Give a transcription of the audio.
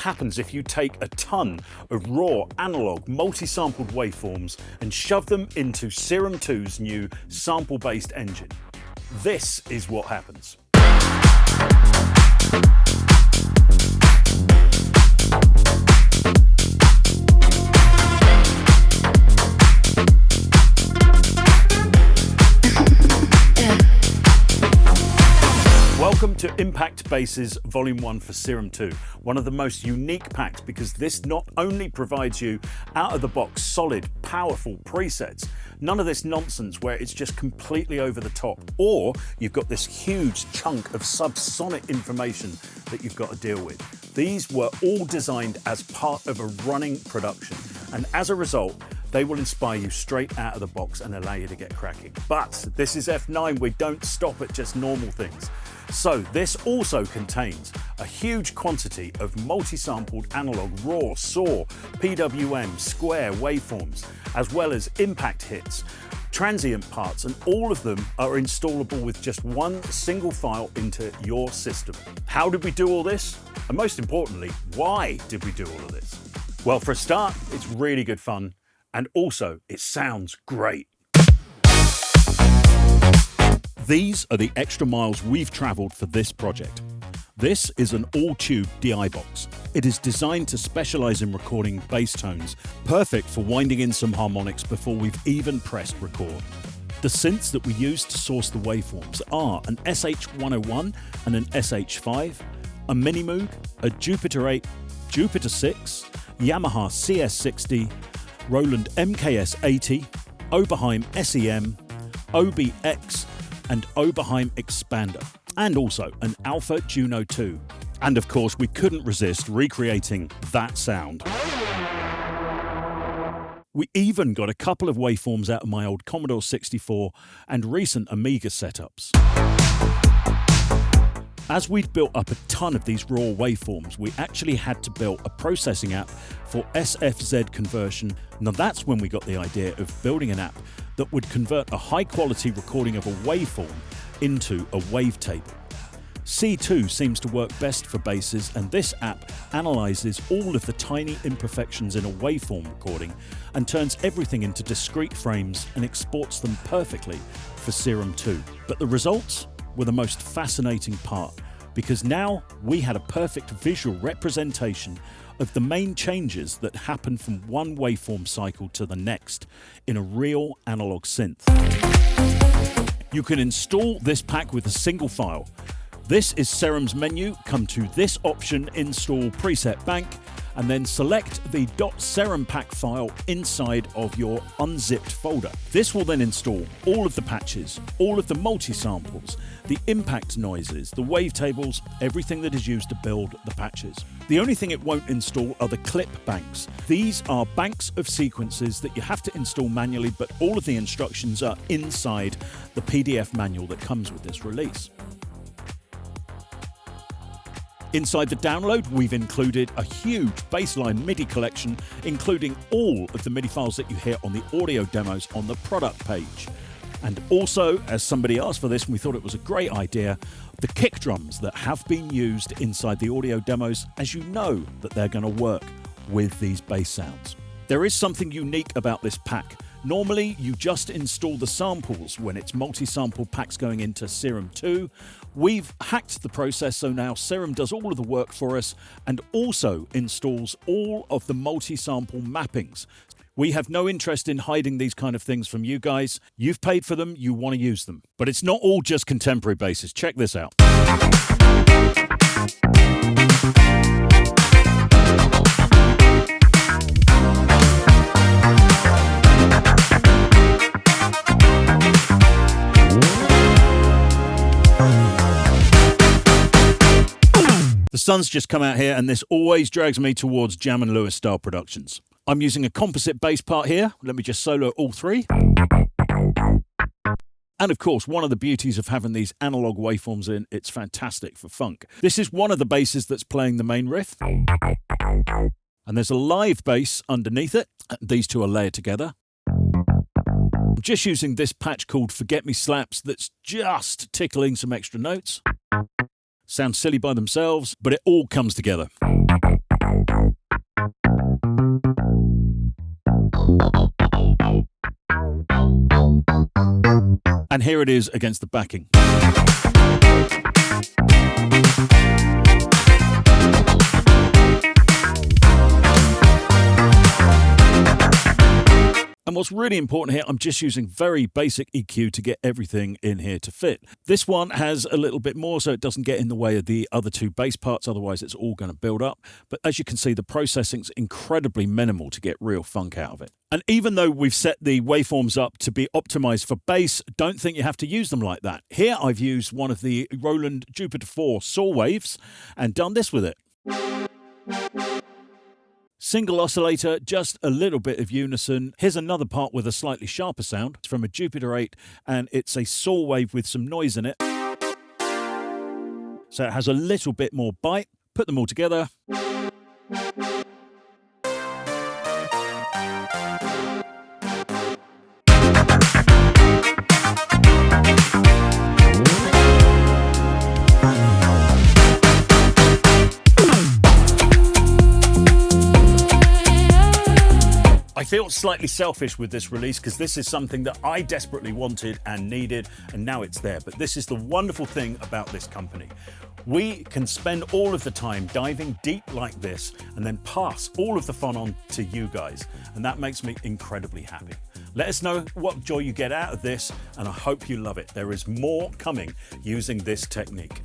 happens if you take a ton of raw, analog, multi-sampled waveforms and shove them into Serum 2's new sample-based engine. This is what happens. Welcome to Impact Bass's Volume 1 for Serum 2, one of the most unique packs because this not only provides you out-of-the-box, solid, powerful presets, none of this nonsense where it's just completely over the top, or you've got this huge chunk of subsonic information that you've got to deal with. These were all designed as part of a running production, and as a result, they will inspire you straight out of the box and allow you to get cracking. But this is F9, we don't stop at just normal things. So this also contains a huge quantity of multi-sampled analog, raw, SAW, PWM, square waveforms, as well as impact hits, transient parts, and all of them are installable with just one single file into your system. How did we do all this? And most importantly, why did we do all of this? Well, for a start, it's really good fun, and also it sounds great. These are the extra miles we've travelled for this project. This is an all-tube DI box. It is designed to specialise in recording bass tones, perfect for winding in some harmonics before we've even pressed record. The synths that we use to source the waveforms are an SH101 and an SH5, a Minimoog, a Jupiter 8, Jupiter 6, Yamaha CS60, Roland MKS80, Oberheim SEM, OBX, and Oberheim Expander, and also an Alpha Juno 2. And of course, we couldn't resist recreating that sound. We even got a couple of waveforms out of my old Commodore 64 and recent Amiga setups. As we'd built up a ton of these raw waveforms, we actually had to build a processing app for SFZ conversion. Now that's when we got the idea of building an app that would convert a high-quality recording of a waveform into a wavetable. C2 seems to work best for basses, and this app analyzes all of the tiny imperfections in a waveform recording and turns everything into discrete frames and exports them perfectly for Serum 2. But the results were the most fascinating part, because now we had a perfect visual representation of the main changes that happen from one waveform cycle to the next in a real analog synth. You can install this pack with a single file. This is Serum's menu. Come to this option, Install Preset Bank, and then select the .serum pack file inside of your unzipped folder. This will then install all of the patches, all of the multi-samples, the impact noises, the wavetables, everything that is used to build the patches. The only thing it won't install are the clip banks. These are banks of sequences that you have to install manually, but all of the instructions are inside the PDF manual that comes with this release. Inside the download, we've included a huge baseline MIDI collection, including all of the MIDI files that you hear on the audio demos on the product page. And also, as somebody asked for this and we thought it was a great idea, the kick drums that have been used inside the audio demos, as you know that they're going to work with these bass sounds. There is something unique about this pack. Normally, you just install the samples when it's multi-sample packs going into Serum 2. We've hacked the process, so now Serum does all of the work for us and also installs all of the multi-sample mappings. We have no interest in hiding these kind of things from you guys. You've paid for them, you want to use them. But it's not all just contemporary basses. Check this out. The sun's just come out here, and this always drags me towards Jam & Lewis style productions. I'm using a composite bass part here. Let me just solo all three. And of course, one of the beauties of having these analog waveforms in, it's fantastic for funk. This is one of the basses that's playing the main riff. And there's a live bass underneath it. These two are layered together. I'm just using this patch called Forget Me Slaps that's just tickling some extra notes. Sound silly by themselves, but it all comes together. here it is against the backing. And what's really important here, I'm just using very basic EQ to get everything in here to fit. This one has a little bit more so it doesn't get in the way of the other two bass parts, otherwise it's all going to build up. But as you can see, the processing's incredibly minimal to get real funk out of it. And even though we've set the waveforms up to be optimized for bass, don't think you have to use them like that. Here I've used one of the Roland Jupiter 4 saw waves and done this with it. Single oscillator, just a little bit of unison. Here's another part with a slightly sharper sound. It's from a Jupiter 8 and it's a saw wave with some noise in it. So it has a little bit more bite. Put them all together. I feel slightly selfish with this release because this is something that I desperately wanted and needed, and now it's there. But this is the wonderful thing about this company. We can spend all of the time diving deep like this and then pass all of the fun on to you guys. And that makes me incredibly happy. Let us know what joy you get out of this, and I hope you love it. There is more coming using this technique.